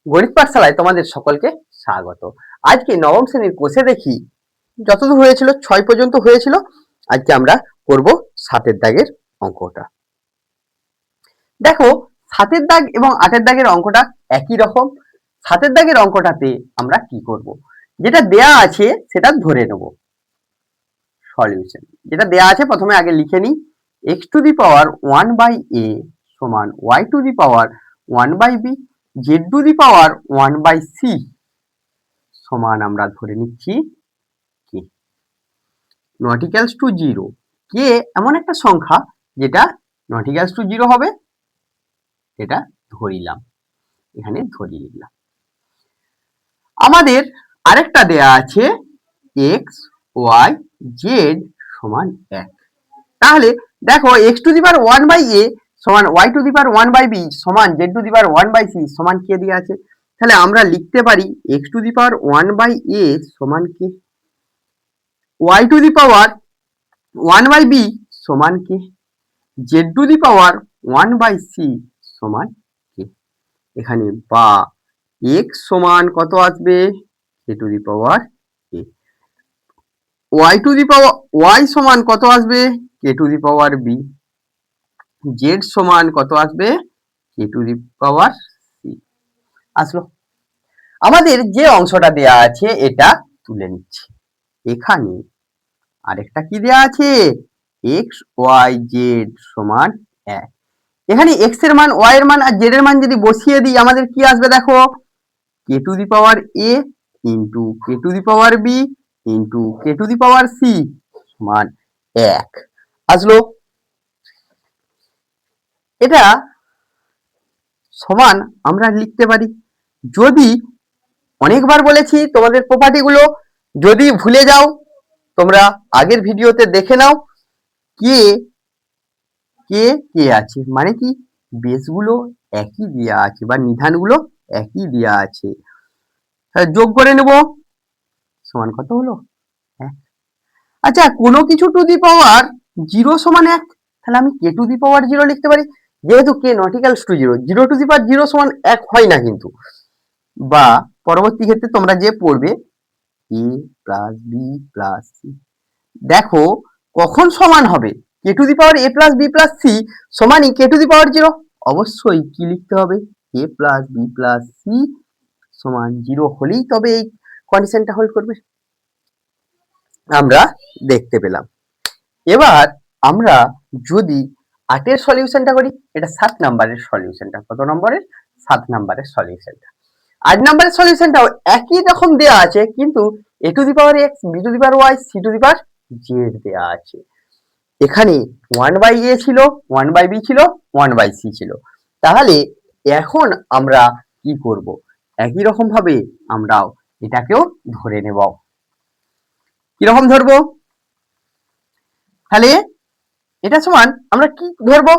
গণিত পাঠশালায় তোমাদের সকলকে স্বাগত। আজকে নবম শ্রেণীর কোষে দেখি যতদূর হয়েছিল 6 পর্যন্ত হয়েছিল। আজকে আমরা করব 7 দাগের অঙ্কটা। দেখো 7 দাগ এবং 8 দাগের অঙ্কটা একই রকম। 7 দাগের অঙ্কটাতে আমরা কি করব, যেটা দেয়া আছে সেটা ধরে নেব। সলিউশন যেটা দেয়া আছে প্রথমে আগে লিখে নিই। x to the power 1/a সমান y to the power 1/b z to the power 1/c সমান আমরা ধরে নিচ্ছি K. Not equals to 0। K এমন একটা সংখ্যা যেটা নট ইকুয়ালস টু 0 হবে, এটা ধরিলাম, এখানে ধরিয়ে লিখলাম। আমাদের আরেকটা দেয়া আছে x y z সমান 1। তাহলে দেখো x to the power 1/a সমান y to the power 1/b সমান z to the power 1/c সমান কে দেয়া আছে। তাহলে আমরা লিখতে পারি x to the power 1/a সমান কে, y to the power 1/b সমান কে, z to the power 1/c সমান কে। এখানে বা x সমান কত আসবে, k two the power a, y to the power y সমান কত আসবে, k two the power b, z সমান কত আসবে, k two the power c আসলো। আমাদের যে অংশটা দেয়া আছে এটা তুলে নিচ্ছি। এখানে আরেকটা কি দেয়া আছে, x y z সমান 1। এখানে x এর মান, y এর মান আর z এর মান যদি বসিয়ে দিই আমাদের কি আসবে দেখো, k two the power a into k two the power b into k two the power c সমান 1 আসলো। এটা সমান আমরা লিখতে পারি। যদি অনেকবার বলেছি তোমাদের প্রপার্টি গুলো যদি ভুলে যাও তোমরা আগের ভিডিওতে দেখে নাও। কে কে কে আছে মানে কি, বেসগুলো একই দেওয়া আছে বা নিধানগুলো একই দেওয়া আছে। যোগ করে নেব, সমান কত হলো 1। আচ্ছা কোনো কিছু টু দি পাওয়ার 0 সমান 1, তাহলে আমি কে টু দি পাওয়ার 0 লিখতে পারি। যেহেতু K not equals to 0, 0 to the power 0 সমান 1 হয় না কিন্তু। বা পরবর্তী ক্ষেত্রে তোমরা যে পড়বে a plus B plus C, দেখো কখন সমান হবে, K to the power a plus B plus C সমানই কে টু দি পাওয়ার 0। অবশ্যই কি লিখতে হবে, a plus B plus C সমান 0 হলেই তবে এই কন্ডিশনটা হোল্ড করবে। আমরা দেখতে পেলাম। এবার আমরা যদি 8 এর সলিউশনটা করি, এটা 7 নম্বরের সলিউশনটা। কত নম্বরের, 7 নম্বরের সলিউশনটা। 8 নম্বরের সলিউশনটাও একই রকম দেওয়া আছে, কিন্তু a two the power x, b two the power y, c two the power z দেওয়া আছে। এখানে 1/a ছিল, 1/b ছিল, 1/c ছিল। তাহলে এখন আমরা কি করব, একই রকম ভাবে আমরাও এটাকেও ধরে নেব। কিরকম ধরবো, তাহলে এটা সমান আমরা কি ধরবো,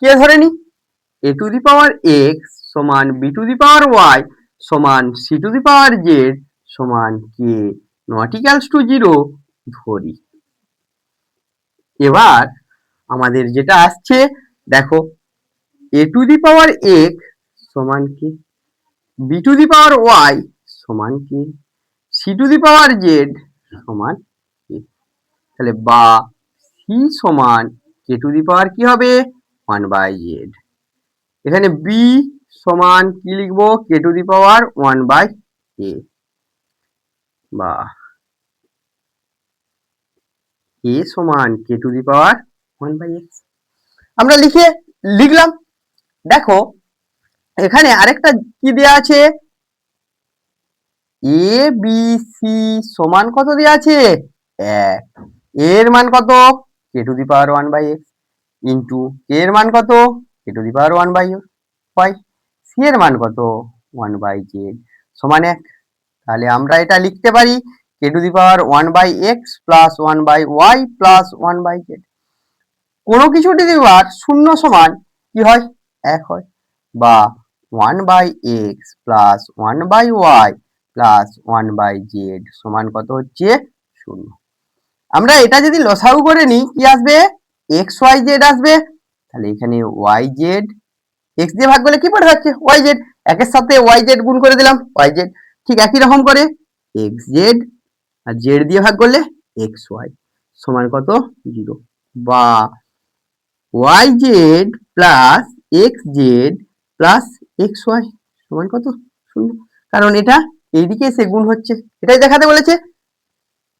কে ধরে নি, a two the power x সমান b two the power y সমান c two the power z সমান k নট ইকুয়ালস টু 0 ধরি। এবার আমাদের যেটা আসছে দেখো, a two the power x সমান কি, b two the power y সমান কি, c two the power z সমান কি। তাহলে বা c সমান k টু দি পাওয়ার কি হবে 1/z। এখানে b সমান কি লিখবো, k two the power 1/a বা a সমান k two the power 1/x আমরা লিখলাম। দেখো এখানে আরেকটা কি দেয়া আছে, a b c সমান কত দেয়া আছে 1, এর মান কত k two the power 1/x into k এর মান কত k two the power 1/y, c এর মান কত 1/z সমান 1। তাহলে আমরা এটা লিখতে পারি k two the power 1/x plus 1/y plus 1/z। কোনো কিছু টু দি পাওয়ার 0 সমান কি হয় 1 হয়, বা 1/x plus 1/y plus 1/z সমান কত হচ্ছে 0। আমরা এটা যদি লসাগু করে নিই কি আসবে, এক্স ওয়াই জেড আসবে। তাহলে এখানে ওয়াই জেড, এক্স দিয়ে ভাগ করলে কি পড়ে যাচ্ছে ওয়াই জেড, একের সাথে ওয়াই জেড গুণ করে দিলাম ওয়াই জেড, ঠিক একই রকম করে এক্স জেড আর জেড দিয়ে ভাগ করলে এক্স ওয়াই সমান কত 0, বা Y Z plus X Z plus X Y সমান কত 0, কারণ এটা এইদিকে এসে গুণ হচ্ছে, এটাই দেখাতে বলেছে,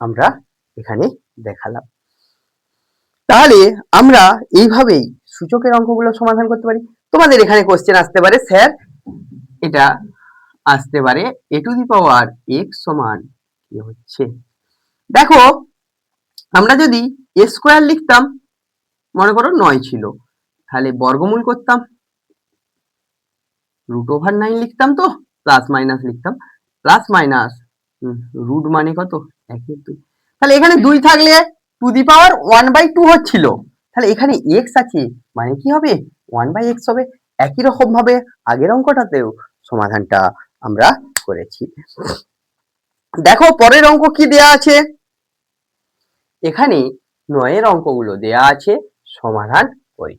আমরা এখানে দেখালাম। তাহলে আমরা এইভাবেই সূচকের অঙ্কগুলো সমাধান করতে পারি। তোমাদের এখানে কোশ্চেন আসতে পারে, স্যার এটা আসতে পারে এ টু দি পাওয়ার এক্স সমান কি হচ্ছে। দেখো আমরা যদি এ স্কোয়ার লিখতাম, মনে করো 9 ছিল, তাহলে বর্গমূল করতাম, √9 লিখতাম, তো প্লাস মাইনাস লিখতাম, প্লাস মাইনাস রুট মানে কত 1/2, তাহলে এখানে 2 থাকলে টু দি পাওয়ার 1/2 হচ্ছিল, তাহলে এখানে এক্স আছে মানে কি হবে 1/x হবে। একই রকম ভাবে আগের অঙ্কটাতেও সমাধানটা আমরা করেছি। দেখো পরের অঙ্ক কি দেয়া আছে, এখানে 9 এর অঙ্কগুলো দেয়া আছে, সমাধান করি।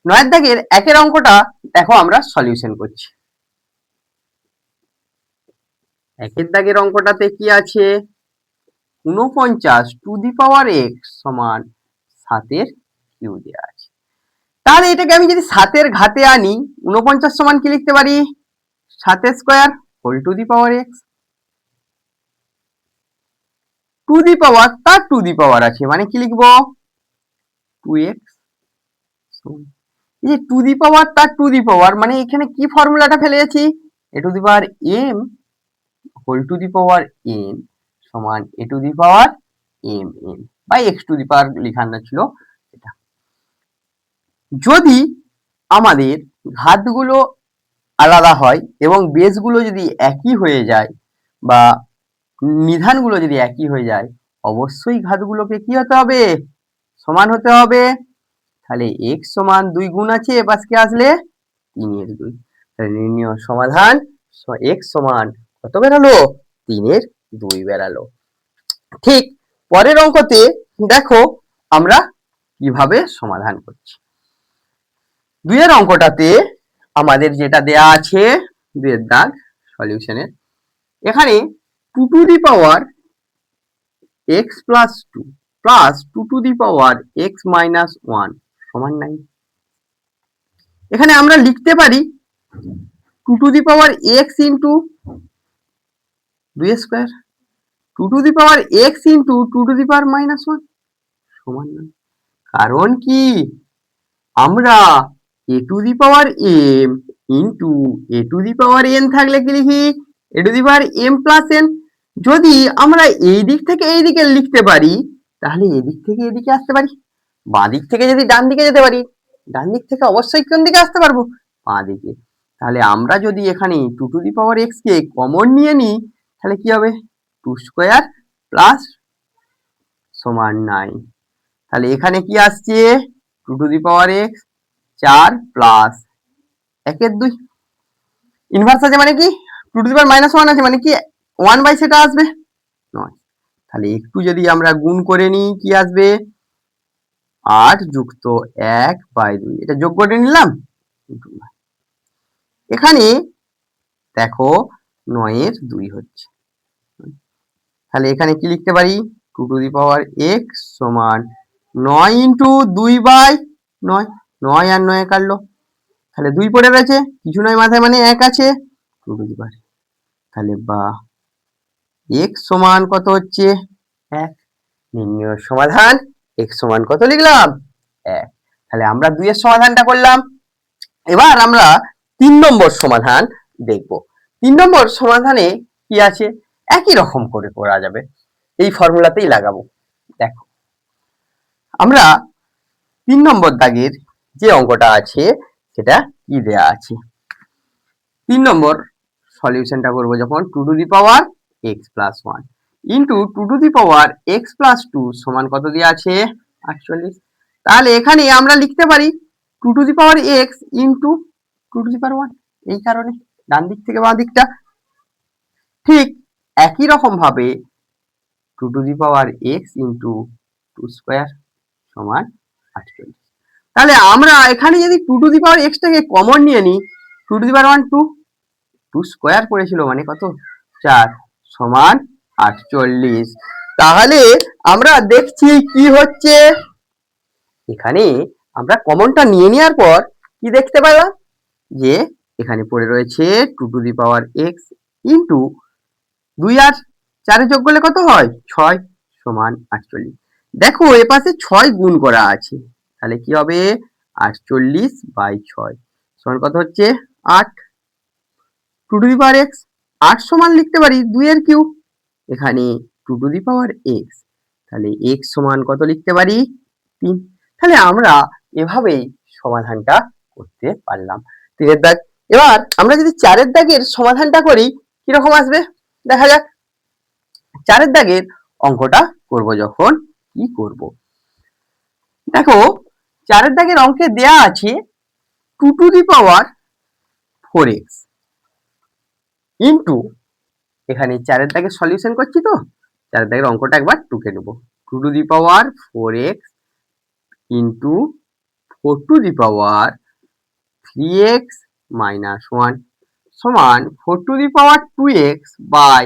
9 দাগের 1 অঙ্কটা দেখো আমরা সলিউশন করছি। 1 দাগের অঙ্কটাতে কি আছে, 49 টু দি পাওয়ার এক্স সমান 7 কিউ দেয়া আছে। তাহলে এটাকে আমি যদি 7 ঘাতে আনি, 49 সমান কি লিখতে পারি 7 square whole to the power X, to the power তার টু দি পাওয়ার আছে মানে কি লিখবো 2x। এই যে টু দি পাওয়ার তার টু দি পাওয়ার মানে এখানে কি ফর্মুলাটা ফেলে আছি, A to the power m whole to the power n সমান A to the power m n by x to the power লেখানো ছিল এটা। যদি আমাদের ঘাতগুলো আলাদা হয় এবং বেসগুলো যদি একই হয়ে যায় বা নিধানগুলো যদি একই হয়ে যায়, অবশ্যই ঘাতগুলোকে কি হতে হবে সমান হতে হবে। তাহলে x সমান 2 গুণ আছে এপাশে আসলে 3 এর 2, তাহলে নির্ণয় সমাধান x সমান কত বেরালো 3 এর 2 বেরালো। ঠিক পরের অঙ্কতে দেখো আমরা কিভাবে সমাধান করছি। 2 এর অঙ্কটাতে আমাদের যেটা দেয়া আছে 2 এর দাগ সলিউশনের, এখানে 2 to the power x plus 2 plus 2 to the power x minus 1 সমান 9। এখানে আমরা লিখতে পারি 2 to the power x into 2 square, 2 to the power x into 2 to the power minus 1 সমান 9। কারণ কি আমরা a two the power m into a two the power n থাকলে কি লিখি a two the power m plus n। যদি আমরা এই দিক থেকে এই দিকে লিখতে পারি তাহলে এদিক থেকে এদিকে আসতে পারি, বাঁ দিক থেকে যদি ডান দিকে যেতে পারি ডান দিক থেকে অবশ্যই কোন দিকে আসতে পারবো বাঁ দিকে। তাহলে আমরা যদি এখানে 2 to the power x K common নিয়ে নিই তাহলে কি হবে 2 স্কয়ার প্লাস সমান 9। তাহলে এখানে কি আসছে 2 to the power x 4 plus 1 এর 2, ইনভার্স আছে মানে কি 2 টু দি পাওয়ার মাইনাস 1 আছে মানে কি 1 বাই সেটা আসবে 9। তাহলে একটু যদি আমরা গুণ করে নিই কি আসবে 8 যুক্ত 1 বাই 2, এটা যোগ করে নিলাম। এখানে দেখো 9 এর 2 হচ্ছে, তাহলে এখানে কি লিখতে পারি 2 টু দি পাওয়ার x সমান 9 ইন্টু 2 বাই 9, 9 আর 9 কাটলো, তাহলে 2 পড়ে রয়েছে কিছু নয় মাথায় মানে 1 আছে 2 টু দি পাওয়ার, তাহলে বা x সমান কত হচ্ছে 1। নির্ণয় সমাধান x সমান কত লিখলাম 1। তাহলে আমরা 2 এর সমাধানটা করলাম। এবার আমরা 3 নম্বর সমাধান দেখব। 3 নম্বর সমাধানে কি আছে একই রকম করে করা যাবে, এই ফর্মুলাতেই লাগাবো। দেখো আমরা 3 নম্বর দাগের যে অঙ্কটা আছে সেটা কি দেয়া আছে, 3 নম্বর সলিউশনটা করব যখন 2 to the power x plus 1 into 2 to the power x plus 2 সমান কত দেওয়া আছে 48। তাহলে এখানে আমরা লিখতে পারি 2 to the power x into 2 to the power 1, এই কারণে ডান দিক থেকে বাঁ দিকটা। ঠিক একই রকম ভাবে 2 to the power x into 2 square সমান 48। তাহলে আমরা এখানে যদি 2 টু দি পাওয়ার x টাকে কমন নিয়ে নিই 2 টু দি পাওয়ার 1 2 2 স্কয়ার করেছিল মানে কত 4 সমান 48। তাহলে আমরা দেখছি কি হচ্ছে, এখানে আমরা কমনটা নিয়ে নেওয়ার পর কি দেখতে পেলাম যে এখানে পড়ে রয়েছে 2 to the power x into 2 আর 4 যোগ করলে কত হয় 6 সমান 48। দেখো এ পাশে 6 গুণ করা আছে, তাহলে কি হবে 48/6 সমান কত হচ্ছে 8। 2 টু দি পাওয়ার x 8 সমান লিখতে পারি 2 এর কিউব, এখানে 2 টু দি পাওয়ার x, তাহলে x সমান কত লিখতে পারি 3। তাহলে আমরা এভাবেই সমাধানটা করতে পারলাম 3 এর দাগ। এবার আমরা যদি 4 এর দাগের সমাধানটা করি কিরকম আসবে দেখা যাক। 4 এর দাগের অঙ্কটা করব যখন কি করব, দেখো 4 এর দাগের অঙ্কে দেয়া আছে 2 to the power 4x into, এখানে 4 এর দাগের সলিউশন করছি তো 4 এর দাগের অঙ্কটা একবার টুকে নেব। 2 to the power 4x into 4 to the power 3x minus 1 সমান 4 to the power 2x by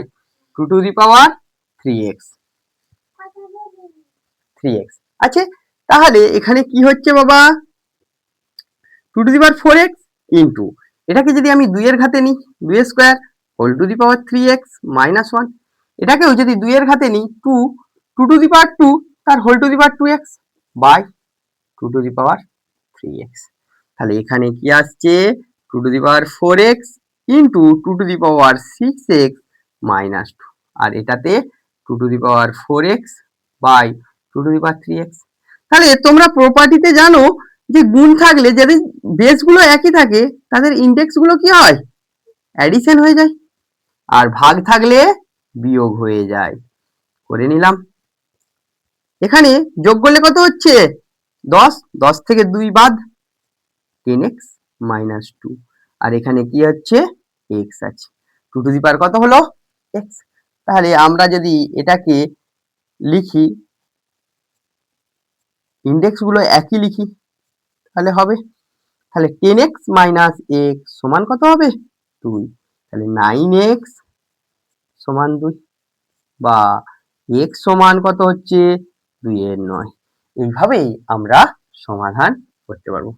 2 to the power 3x। আচ্ছা তাহলে এখানে কি হচ্ছে বাবা 2 to the power 4x into, এটাকে যদি আমি 2 এর ঘাতে নিই 2 square whole to the power 3x minus 1, এটাকেও যদি 2 এর ঘাতে নিই 2 টু দি পাওয়ার 2 তার whole to the power 2x by 2 to the power 3x। তাহলে এখানে কি আসছে 2 to the power 4x into 2 to the power 6x minus 2, আর এটাতে 2 to the power 4x by 2 to the power 3x। তাহলে তোমরা প্রপার্টিতে জানো যে গুণ থাকলে যাদের বেস গুলো একই থাকে তাদের ইনডেক্স গুলো কি হয় অ্যাডিশন হয়ে যায়, আর ভাগ থাকলে বিয়োগ হয়ে যায়। করে নিলাম, এখানে যোগ করলে কত হচ্ছে 10, 10 থেকে 2 বাদ 10x মাইনাস 2, আর এখানে কি হচ্ছে x আছে 2 টু দি পাওয়ার কত হলো x। তাহলে আমরা যদি এটাকে লিখি ইনডেক্স গুলো একই লিখি তাহলে হবে, তাহলে 10x মাইনাস x সমান কত হবে 2, তাহলে 9x সমান 2 বা x সমান কত হচ্ছে 2 এর 9। এইভাবেই আমরা সমাধান করতে পারবো।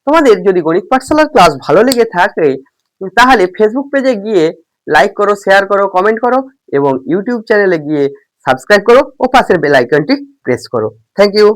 তোমাদের যদি গণিত পাঠশালার ক্লাস ভালো লেগে থাকে তাহলে ফেসবুক পেজে গিয়ে লাইক করো, শেয়ার করো, কমেন্ট করো এবং ইউটিউব চ্যানেলে গিয়ে সাবস্ক্রাইব করো ও পাশের বেল আইকনটি প্রেস করো। Thank you.